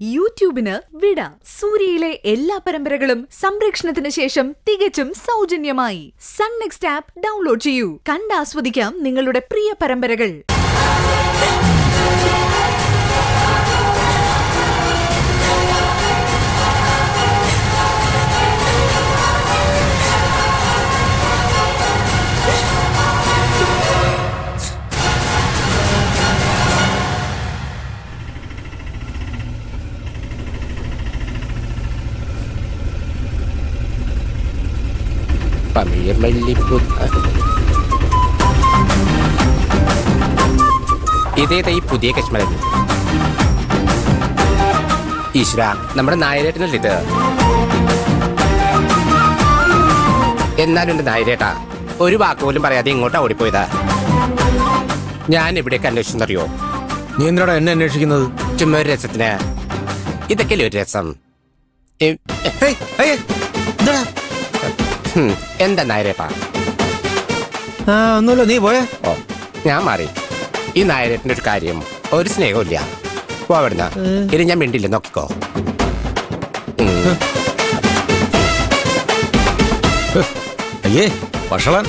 യൂട്യൂബിന് വിട. സൂര്യയിലെ എല്ലാ പരമ്പരകളും സംരക്ഷണത്തിന് ശേഷം തികച്ചും സൗജന്യമായി സൺ നെക്സ്റ്റ് ആപ്പ് ഡൗൺലോഡ് ചെയ്യൂ. കണ്ടാസ്വദിക്കാം നിങ്ങളുടെ പ്രിയ പരമ്പരകൾ. ഇതേതാ ഈ പുതിയ കശ്മീരൻ? ഈശ്വര, നമ്മുടെ നായരേട്ടനല്ലേ ഇത്? എന്നാലും എന്റെ നായരേട്ടാ, ഒരു വാക്കുപോലും പറയാതെ ഇങ്ങോട്ടാ ഓടിപ്പോയതാ. ഞാൻ എവിടേക്ക് അന്വേഷിച്ചെന്നറിയോ? നീ എന്തിനാടാ എന്നെ അന്വേഷിക്കുന്നത്? ചുമ്മാ ഒരു രസത്തിന്. ഇതൊക്കെയല്ലേ ഒരു രസം? എന്താ നായരേട്ടാ? ഒന്നുമില്ല, നീ പോയേ. ഓ, ഞാൻ മാറി. ഈ നായരേട്ടൻ്റെ ഒരു കാര്യം, ഒരു സ്നേഹമില്ല. പോവിടുന്ന ഇനി ഞാൻ മിണ്ടില്ല, നോക്കിക്കോ. അയ്യേ വഷളൻ.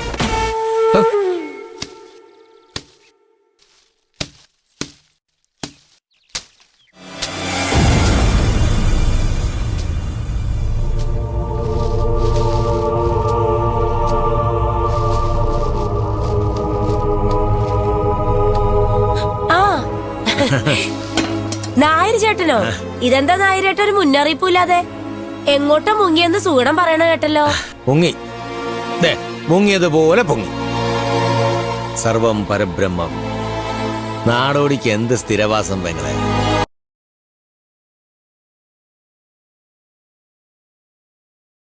നായർ ചേട്ടനോ? ഇതെന്താ നായരേട്ട ഒരു മുന്നറിയിപ്പില്ലാതെ എങ്ങോട്ടോ മുങ്ങിയെന്ന് സൂടം പറയണ കേട്ടല്ലോ. പൊങ്ങി, മുങ്ങിയതുപോലെ പൊങ്ങി. സർവം പരബ്രഹ്മം. നാടോടിക്ക് എന്ത് സ്ഥിരവാസം പെങ്ങളെ.